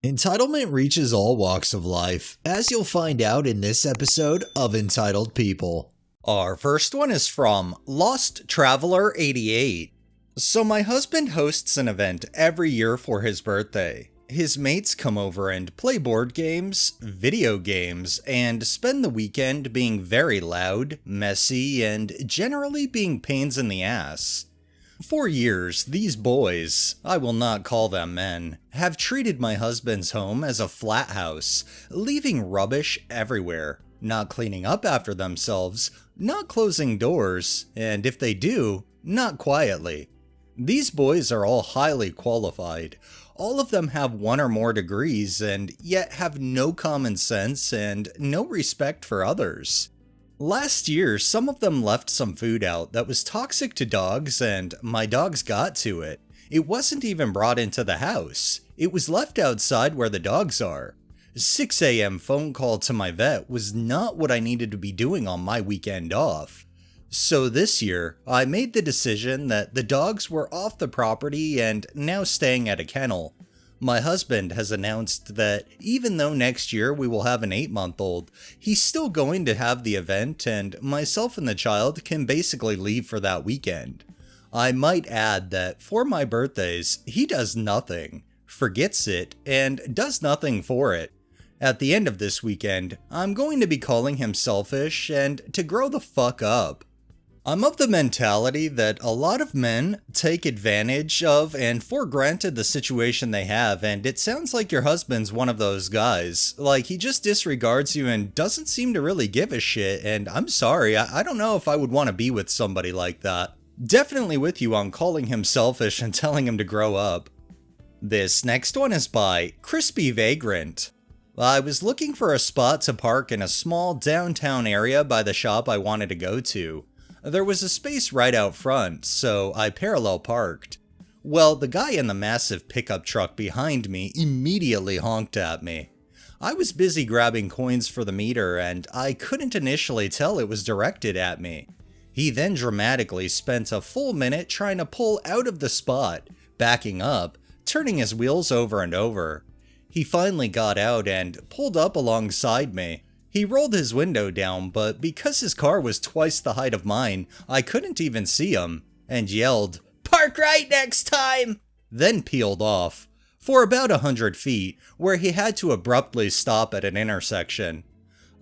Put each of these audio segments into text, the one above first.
Entitlement reaches all walks of life, as you'll find out in this episode of Entitled People. Our first one is from Lost Traveler 88. So my husband hosts an event every year for his birthday. His mates come over and play board games, video games, and spend the weekend being very loud, messy, and generally being pains in the ass. For years, these boys, I will not call them men, have treated my husband's home as a flat house, leaving rubbish everywhere, not cleaning up after themselves, not closing doors, and if they do, not quietly. These boys are all highly qualified. All of them have one or more degrees and yet have no common sense and no respect for others. Last year, some of them left some food out that was toxic to dogs and my dogs got to it. It wasn't even brought into the house. It was left outside where the dogs are. 6 a.m. phone call to my vet was not what I needed to be doing on my weekend off. So this year, I made the decision that the dogs were off the property and now staying at a kennel. My husband has announced that even though next year we will have an 8-month-old, he's still going to have the event and myself and the child can basically leave for that weekend. I might add that for my birthdays, he does nothing, forgets it, and does nothing for it. At the end of this weekend, I'm going to be calling him selfish and to grow the fuck up. I'm of the mentality that a lot of men take advantage of and for granted the situation they have, and it sounds like your husband's one of those guys. Like, he just disregards you and doesn't seem to really give a shit, and I'm sorry, I don't know if I would want to be with somebody like that. Definitely with you on calling him selfish and telling him to grow up. This next one is by Crispy Vagrant. I was looking for a spot to park in a small downtown area by the shop I wanted to go to. There was a space right out front, so I parallel parked. Well, the guy in the massive pickup truck behind me immediately honked at me. I was busy grabbing coins for the meter and I couldn't initially tell it was directed at me. He then dramatically spent a full minute trying to pull out of the spot, backing up, turning his wheels over and over. He finally got out and pulled up alongside me. He rolled his window down, but because his car was twice the height of mine, I couldn't even see him, and yelled, "Park right next time!" Then peeled off, for about 100 feet, where he had to abruptly stop at an intersection.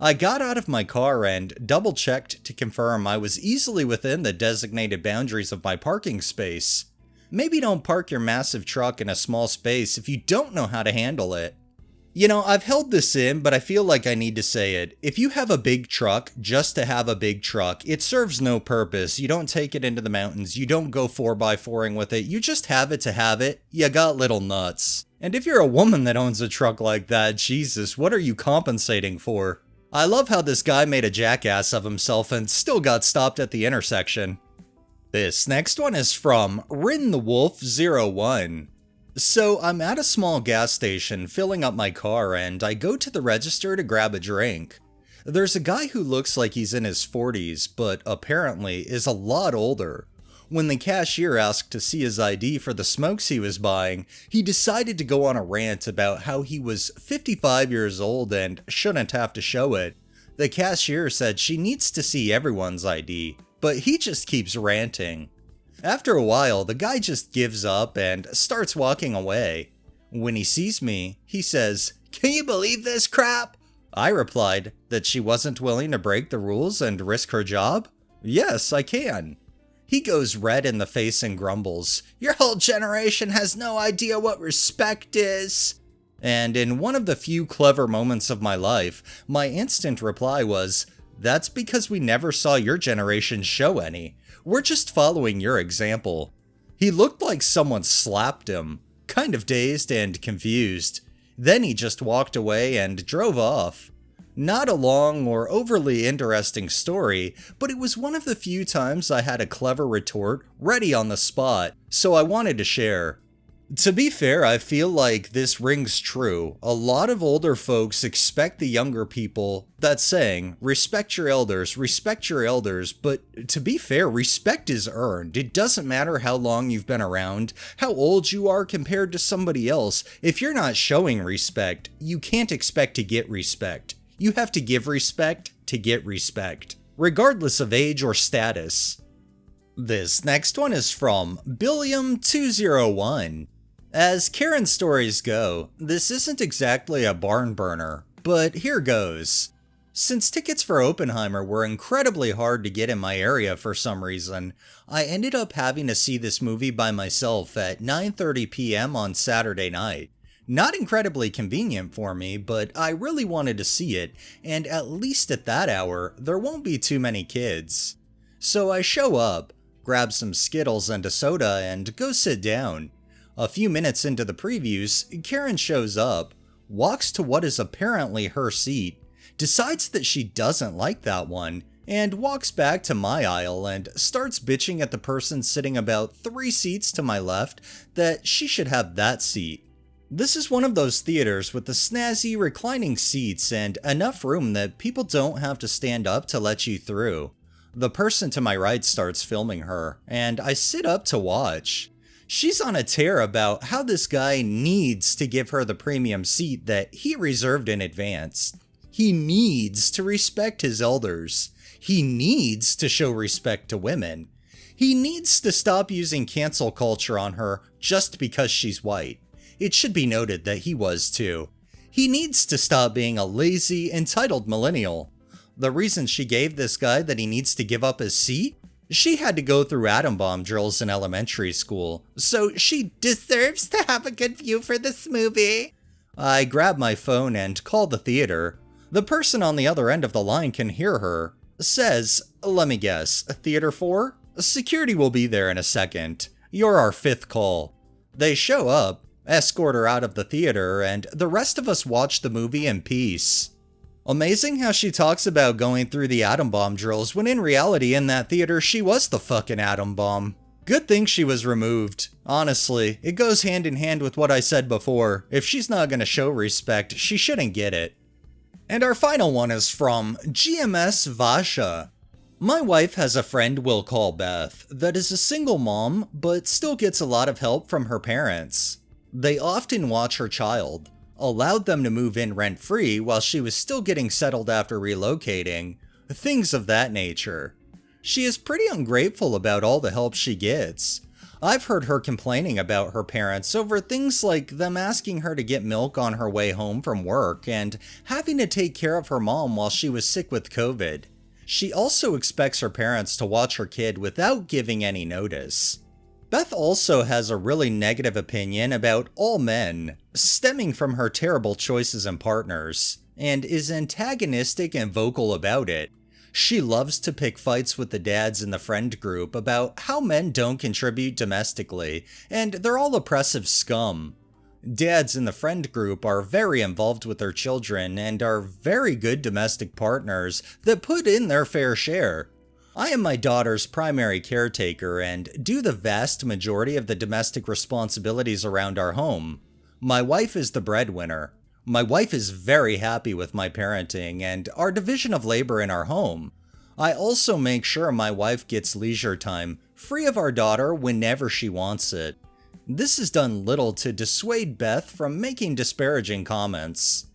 I got out of my car and double-checked to confirm I was easily within the designated boundaries of my parking space. Maybe don't park your massive truck in a small space if you don't know how to handle it. You know, I've held this in, but I feel like I need to say it. If you have a big truck just to have a big truck, it serves no purpose. You don't take it into the mountains. You don't go 4x4ing with it. You just have it to have it. You got little nuts. And if you're a woman that owns a truck like that, Jesus, what are you compensating for? I love how this guy made a jackass of himself and still got stopped at the intersection. This next one is from Rin the Wolf 01. So I'm at a small gas station filling up my car and I go to the register to grab a drink. There's a guy who looks like he's in his 40s, but apparently is a lot older. When the cashier asked to see his ID for the smokes he was buying, he decided to go on a rant about how he was 55 years old and shouldn't have to show it. The cashier said she needs to see everyone's ID, but he just keeps ranting. After a while, the guy just gives up and starts walking away. When he sees me, he says, "Can you believe this crap?" I replied that she wasn't willing to break the rules and risk her job. Yes, I can. He goes red in the face and grumbles, "Your whole generation has no idea what respect is." And in one of the few clever moments of my life, my instant reply was, "That's because we never saw your generation show any. We're just following your example." He looked like someone slapped him, kind of dazed and confused. Then he just walked away and drove off. Not a long or overly interesting story, but it was one of the few times I had a clever retort ready on the spot, so I wanted to share. To be fair, I feel like this rings true. A lot of older folks expect the younger people that saying, respect your elders, but to be fair, respect is earned. It doesn't matter how long you've been around, how old you are compared to somebody else. If you're not showing respect, you can't expect to get respect. You have to give respect to get respect, regardless of age or status. This next one is from Billiam201. As Karen's stories go, this isn't exactly a barn burner, but here goes. Since tickets for Oppenheimer were incredibly hard to get in my area for some reason, I ended up having to see this movie by myself at 9:30 p.m. on Saturday night. Not incredibly convenient for me, but I really wanted to see it, and at least at that hour, there won't be too many kids. So I show up, grab some Skittles and a soda, and go sit down. A few minutes into the previews, Karen shows up, walks to what is apparently her seat, decides that she doesn't like that one, and walks back to my aisle and starts bitching at the person sitting about 3 seats to my left that she should have that seat. This is one of those theaters with the snazzy reclining seats and enough room that people don't have to stand up to let you through. The person to my right starts filming her, and I sit up to watch. She's on a tear about how this guy needs to give her the premium seat that he reserved in advance. He needs to respect his elders. He needs to show respect to women. He needs to stop using cancel culture on her just because she's white. It should be noted that he was too. He needs to stop being a lazy, entitled millennial. The reason she gave this guy that he needs to give up his seat? She had to go through atom bomb drills in elementary school, so she deserves to have a good view for this movie. I grab my phone and call the theater. The person on the other end of the line can hear her. Says, let me guess, Theater 4? Security will be there in a second. You're our 5th call. They show up, escort her out of the theater, and the rest of us watch the movie in peace. Amazing how she talks about going through the atom bomb drills when in reality in that theater she was the fucking atom bomb. Good thing she was removed. Honestly, it goes hand in hand with what I said before. If she's not gonna show respect, she shouldn't get it. And our final one is from GMS Vasha. My wife has a friend we'll call Beth that is a single mom but still gets a lot of help from her parents. They often watch her child, allowed them to move in rent-free while she was still getting settled after relocating, things of that nature. She is pretty ungrateful about all the help she gets. I've heard her complaining about her parents over things like them asking her to get milk on her way home from work and having to take care of her mom while she was sick with COVID. She also expects her parents to watch her kid without giving any notice. Beth also has a really negative opinion about all men, stemming from her terrible choices in partners, and is antagonistic and vocal about it. She loves to pick fights with the dads in the friend group about how men don't contribute domestically, and they're all oppressive scum. Dads in the friend group are very involved with their children and are very good domestic partners that put in their fair share. I am my daughter's primary caretaker and do the vast majority of the domestic responsibilities around our home. My wife is the breadwinner. My wife is very happy with my parenting and our division of labor in our home. I also make sure my wife gets leisure time, free of our daughter whenever she wants it. This has done little to dissuade Beth from making disparaging comments.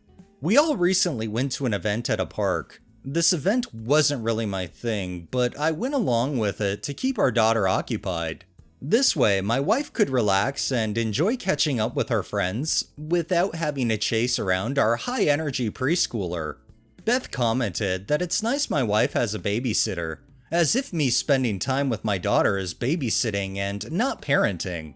We all recently went to an event at a park. This event wasn't really my thing, but I went along with it to keep our daughter occupied. This way, my wife could relax and enjoy catching up with her friends without having to chase around our high-energy preschooler. Beth commented that it's nice my wife has a babysitter, as if me spending time with my daughter is babysitting and not parenting.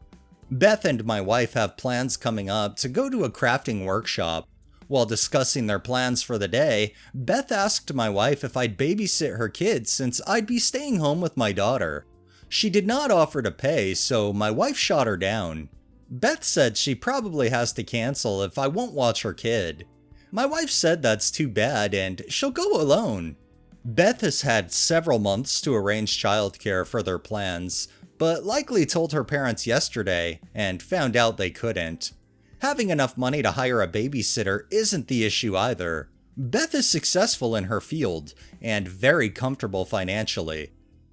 Beth and my wife have plans coming up to go to a crafting workshop. While discussing their plans for the day, Beth asked my wife if I'd babysit her kids since I'd be staying home with my daughter. She did not offer to pay, so my wife shot her down. Beth said she probably has to cancel if I won't watch her kid. My wife said that's too bad and she'll go alone. Beth has had several months to arrange childcare for their plans, but likely told her parents yesterday and found out they couldn't. Having enough money to hire a babysitter isn't the issue either. Beth is successful in her field and very comfortable financially.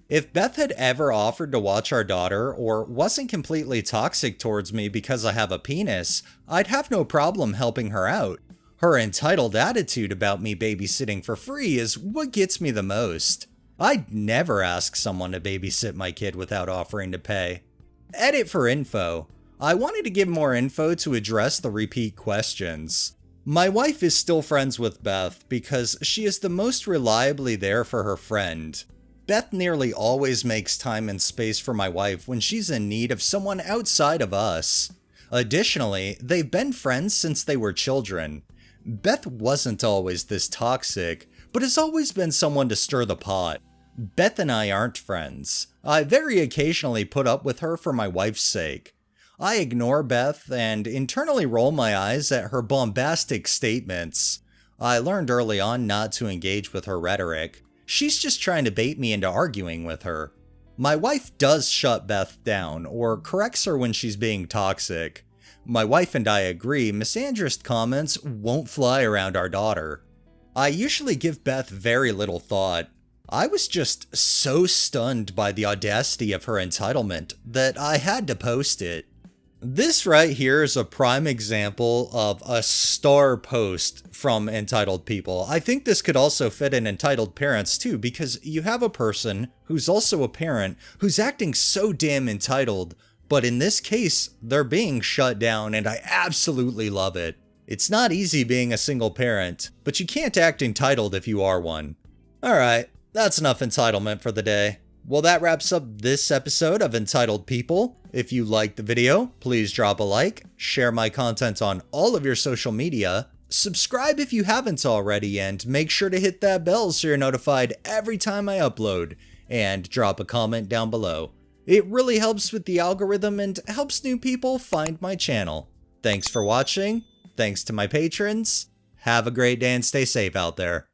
If Beth had ever offered to watch our daughter or wasn't completely toxic towards me because I have a penis, I'd have no problem helping her out. Her entitled attitude about me babysitting for free is what gets me the most. I'd never ask someone to babysit my kid without offering to pay. Edit for info. I wanted to give more info to address the repeat questions. My wife is still friends with Beth because she is the most reliably there for her friend. Beth nearly always makes time and space for my wife when she's in need of someone outside of us. Additionally, they've been friends since they were children. Beth wasn't always this toxic, but has always been someone to stir the pot. Beth and I aren't friends. I very occasionally put up with her for my wife's sake. I ignore Beth and internally roll my eyes at her bombastic statements. I learned early on not to engage with her rhetoric. She's just trying to bait me into arguing with her. My wife does shut Beth down or corrects her when she's being toxic. My wife and I agree misandrist comments won't fly around our daughter. I usually give Beth very little thought. I was just so stunned by the audacity of her entitlement that I had to post it. This right here is a prime example of a star post from Entitled People. I think this could also fit in Entitled Parents too, because you have a person who's also a parent who's acting so damn entitled, but in this case, they're being shut down and I absolutely love it. It's not easy being a single parent, but you can't act entitled if you are one. Alright, that's enough entitlement for the day. Well, that wraps up this episode of Entitled People. If you liked the video, please drop a like, share my content on all of your social media, subscribe if you haven't already, and make sure to hit that bell so you're notified every time I upload, and drop a comment down below. It really helps with the algorithm and helps new people find my channel. Thanks for watching, thanks to my patrons, have a great day and stay safe out there.